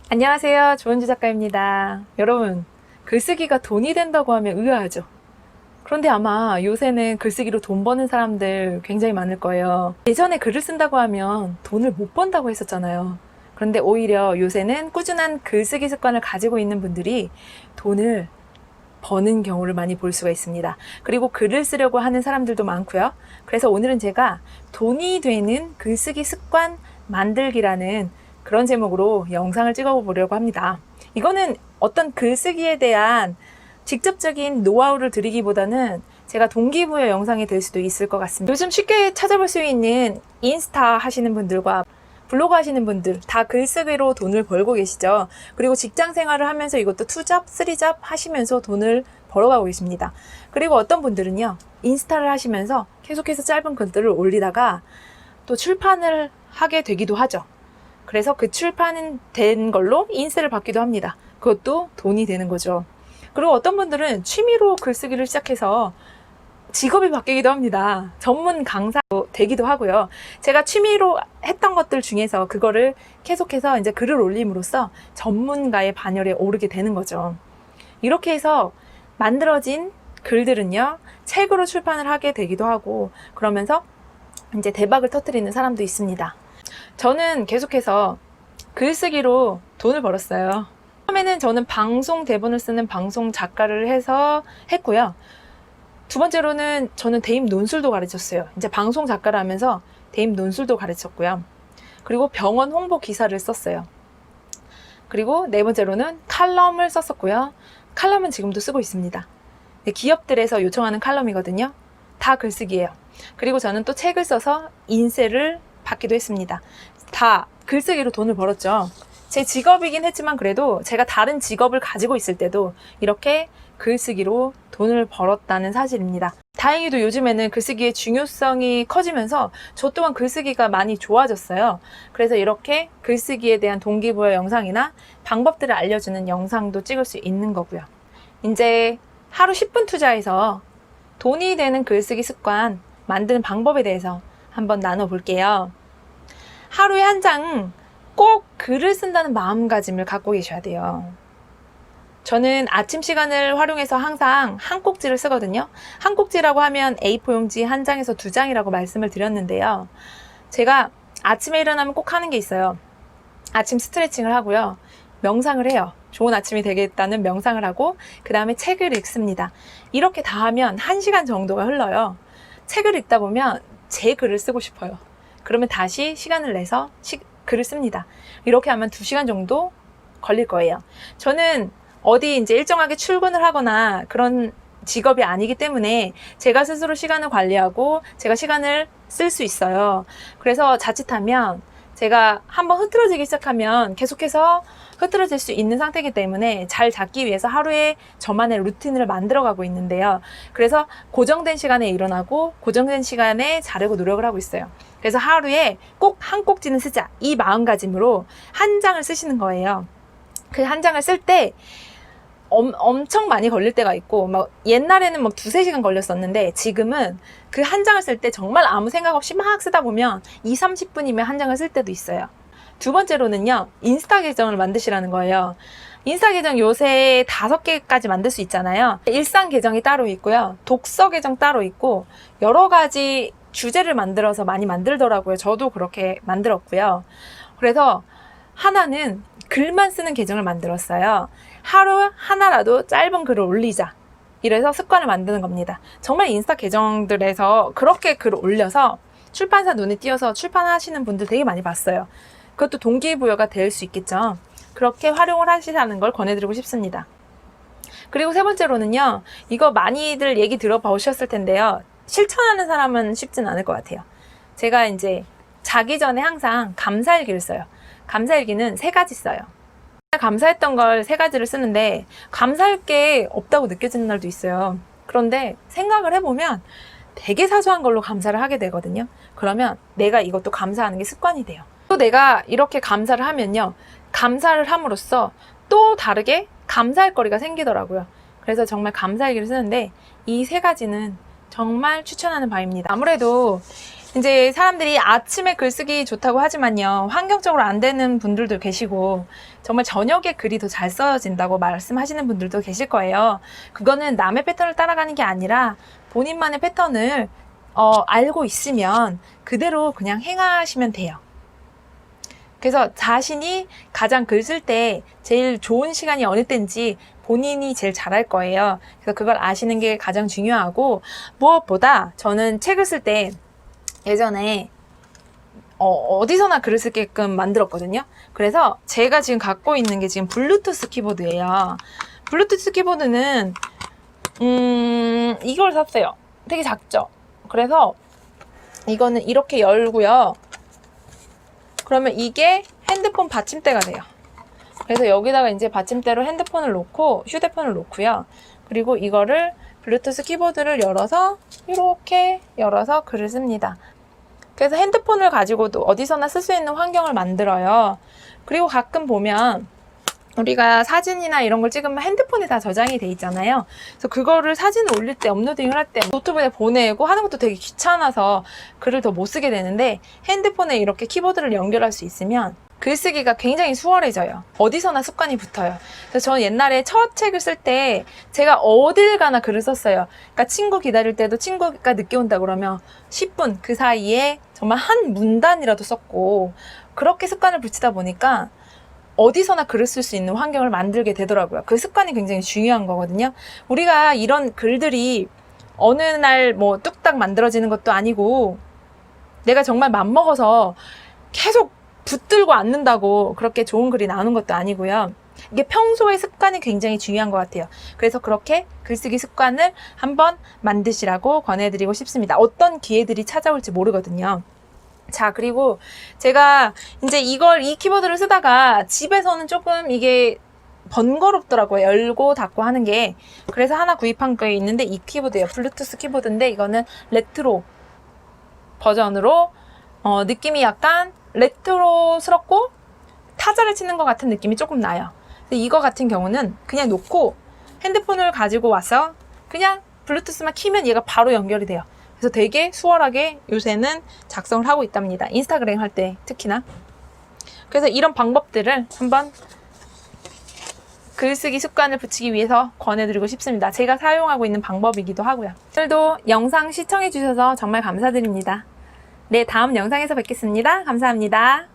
안녕하세요. 조은주 작가입니다. 여러분, 글쓰기가 돈이 된다고 하면 의아하죠? 그런데 아마 요새는 글쓰기로 돈 버는 사람들 굉장히 많을 거예요. 예전에 글을 쓴다고 하면 돈을 못 번다고 했었잖아요. 그런데 오히려 요새는 꾸준한 글쓰기 습관을 가지고 있는 분들이 돈을 버는 경우를 많이 볼 수가 있습니다. 그리고 글을 쓰려고 하는 사람들도 많고요. 그래서 오늘은 제가 돈이 되는 글쓰기 습관 만들기라는 그런 제목으로 영상을 찍어 보려고 합니다. 이거는 어떤 글쓰기에 대한 직접적인 노하우를 드리기보다는 제가 동기부여 영상이 될 수도 있을 것 같습니다. 요즘 쉽게 찾아볼 수 있는 인스타 하시는 분들과 블로그 하시는 분들 다 글쓰기로 돈을 벌고 계시죠. 그리고 직장 생활을 하면서 이것도 2잡, 3잡 하시면서 돈을 벌어가고 계십니다. 그리고 어떤 분들은요, 인스타를 하시면서 계속해서 짧은 글들을 올리다가 또 출판을 하게 되기도 하죠. 그래서 그 출판된 걸로 인세를 받기도 합니다. 그것도 돈이 되는 거죠. 그리고 어떤 분들은 취미로 글쓰기를 시작해서 직업이 바뀌기도 합니다. 전문 강사도 되기도 하고요. 제가 취미로 했던 것들 중에서 그거를 계속해서 이제 글을 올림으로써 전문가의 반열에 오르게 되는 거죠. 이렇게 해서 만들어진 글들은요, 책으로 출판을 하게 되기도 하고, 그러면서 이제 대박을 터뜨리는 사람도 있습니다. 저는 계속해서 글쓰기로 돈을 벌었어요. 처음에는 저는 방송 대본을 쓰는 방송 작가를 해서 했고요. 두 번째로는 저는 대입 논술도 가르쳤어요. 이제 방송 작가를 하면서 대입 논술도 가르쳤고요. 그리고 병원 홍보 기사를 썼어요. 그리고 네 번째로는 칼럼을 썼었고요. 칼럼은 지금도 쓰고 있습니다. 기업들에서 요청하는 칼럼이거든요. 다 글쓰기예요. 그리고 저는 또 책을 써서 인세를 받기도 했습니다. 다 글쓰기로 돈을 벌었죠. 제 직업이긴 했지만 그래도 제가 다른 직업을 가지고 있을 때도 이렇게 글쓰기로 돈을 벌었다는 사실입니다. 다행히도 요즘에는 글쓰기의 중요성이 커지면서 저 또한 글쓰기가 많이 좋아졌어요. 그래서 이렇게 글쓰기에 대한 동기부여 영상이나 방법들을 알려주는 영상도 찍을 수 있는 거고요. 이제 하루 10분 투자해서 돈이 되는 글쓰기 습관 만드는 방법에 대해서 한번 나눠볼게요. 하루에 한 장 꼭 글을 쓴다는 마음가짐을 갖고 계셔야 돼요. 저는 아침 시간을 활용해서 항상 한 꼭지를 쓰거든요. 한 꼭지라고 하면 A4 용지 한 장에서 2장이라고 말씀을 드렸는데요. 제가 아침에 일어나면 꼭 하는 게 있어요. 아침 스트레칭을 하고요. 명상을 해요. 좋은 아침이 되겠다는 명상을 하고 그 다음에 책을 읽습니다. 이렇게 다 하면 1시간 정도가 흘러요. 책을 읽다 보면 제 글을 쓰고 싶어요. 그러면 다시 시간을 내서 글을 씁니다. 이렇게 하면 2시간 정도 걸릴 거예요. 저는 어디 이제 일정하게 출근을 하거나 그런 직업이 아니기 때문에 제가 스스로 시간을 관리하고 제가 시간을 쓸 수 있어요. 그래서 자칫하면 제가 한번 흐트러지기 시작하면 계속해서 흐트러질 수 있는 상태이기 때문에 잘 잡기 위해서 하루에 저만의 루틴을 만들어가고 있는데요. 그래서 고정된 시간에 일어나고 고정된 시간에 자려고 노력을 하고 있어요. 그래서 하루에 꼭 한 꼭지는 쓰자, 이 마음가짐으로 한 장을 쓰시는 거예요. 그 한 장을 쓸 때 엄청 많이 걸릴 때가 있고, 막 옛날에는 막 2-3시간 걸렸었는데 지금은 그 한 장을 쓸 때 정말 아무 생각 없이 막 쓰다 보면 20-30분이면 한 장을 쓸 때도 있어요. 두 번째로는요, 인스타 계정을 만드시라는 거예요. 인스타 계정 요새 5개까지 만들 수 있잖아요. 일상 계정이 따로 있고요. 독서 계정 따로 있고, 여러 가지 주제를 만들어서 많이 만들더라고요. 저도 그렇게 만들었고요. 그래서 하나는 글만 쓰는 계정을 만들었어요. 하루 하나라도 짧은 글을 올리자. 이래서 습관을 만드는 겁니다. 정말 인스타 계정들에서 그렇게 글을 올려서 출판사 눈에 띄어서 출판하시는 분들 되게 많이 봤어요. 그것도 동기부여가 될 수 있겠죠. 그렇게 활용을 하시라는 걸 권해드리고 싶습니다. 그리고 세 번째로는요, 이거 많이들 얘기 들어보셨을 텐데요. 실천하는 사람은 쉽진 않을 것 같아요. 제가 이제 자기 전에 항상 감사일기를 써요. 감사일기는 3가지 써요. 감사했던 걸 3가지를 쓰는데 감사할 게 없다고 느껴지는 날도 있어요. 그런데 생각을 해보면 되게 사소한 걸로 감사를 하게 되거든요. 그러면 내가 이것도 감사하는 게 습관이 돼요. 또 내가 이렇게 감사를 하면요, 감사를 함으로써 또 다르게 감사할 거리가 생기더라고요. 그래서 정말 감사일기를 쓰는데 이 3가지는 정말 추천하는 바입니다. 아무래도 이제 사람들이 아침에 글쓰기 좋다고 하지만요, 환경적으로 안 되는 분들도 계시고 정말 저녁에 글이 더 잘 써진다고 말씀하시는 분들도 계실 거예요. 그거는 남의 패턴을 따라가는 게 아니라 본인만의 패턴을 알고 있으면 그대로 그냥 행하시면 돼요. 그래서 자신이 가장 글 쓸 때 제일 좋은 시간이 어느 때인지 본인이 제일 잘할 거예요. 그래서 그걸 아시는 게 가장 중요하고, 무엇보다 저는 책을 쓸 때 예전에 어디서나 글을 쓰게끔 만들었거든요. 그래서 제가 지금 갖고 있는 게 지금 블루투스 키보드예요. 블루투스 키보드는 이걸 샀어요. 되게 작죠? 그래서 이거는 이렇게 열고요. 그러면 이게 핸드폰 받침대가 돼요. 그래서 여기다가 이제 받침대로 핸드폰을 놓고 휴대폰을 놓고요. 그리고 이거를 블루투스 키보드를 열어서 이렇게 열어서 글을 씁니다. 그래서 핸드폰을 가지고도 어디서나 쓸 수 있는 환경을 만들어요. 그리고 가끔 보면 우리가 사진이나 이런 걸 찍으면 핸드폰에 다 저장이 돼 있잖아요. 그래서 그거를 사진을 올릴 때, 업로딩을 할 때 노트북에 보내고 하는 것도 되게 귀찮아서 글을 더 못 쓰게 되는데, 핸드폰에 이렇게 키보드를 연결할 수 있으면 글쓰기가 굉장히 수월해져요. 어디서나 습관이 붙어요. 그래서 저는 옛날에 첫 책을 쓸 때 제가 어딜 가나 글을 썼어요. 그러니까 친구 기다릴 때도 친구가 늦게 온다 그러면 10분 그 사이에 정말 한 문단이라도 썼고, 그렇게 습관을 붙이다 보니까 어디서나 글을 쓸 수 있는 환경을 만들게 되더라고요. 그 습관이 굉장히 중요한 거거든요. 우리가 이런 글들이 어느 날 뭐 뚝딱 만들어지는 것도 아니고, 내가 정말 맘먹어서 계속 붙들고 앉는다고 그렇게 좋은 글이 나오는 것도 아니고요. 이게 평소의 습관이 굉장히 중요한 것 같아요. 그래서 그렇게 글쓰기 습관을 한번 만드시라고 권해드리고 싶습니다. 어떤 기회들이 찾아올지 모르거든요. 자, 그리고 제가 이제 이 키보드를 쓰다가 집에서는 조금 이게 번거롭더라고요. 열고 닫고 하는 게. 그래서 하나 구입한 게 있는데 이 키보드예요. 블루투스 키보드인데 이거는 레트로 버전으로 느낌이 약간 레트로스럽고 타자를 치는 것 같은 느낌이 조금 나요. 이거 같은 경우는 그냥 놓고 핸드폰을 가지고 와서 그냥 블루투스만 키면 얘가 바로 연결이 돼요. 그래서 되게 수월하게 요새는 작성을 하고 있답니다. 인스타그램 할 때 특히나. 그래서 이런 방법들을 한번 글쓰기 습관을 붙이기 위해서 권해드리고 싶습니다. 제가 사용하고 있는 방법이기도 하고요. 오늘도 영상 시청해주셔서 정말 감사드립니다. 네, 다음 영상에서 뵙겠습니다. 감사합니다.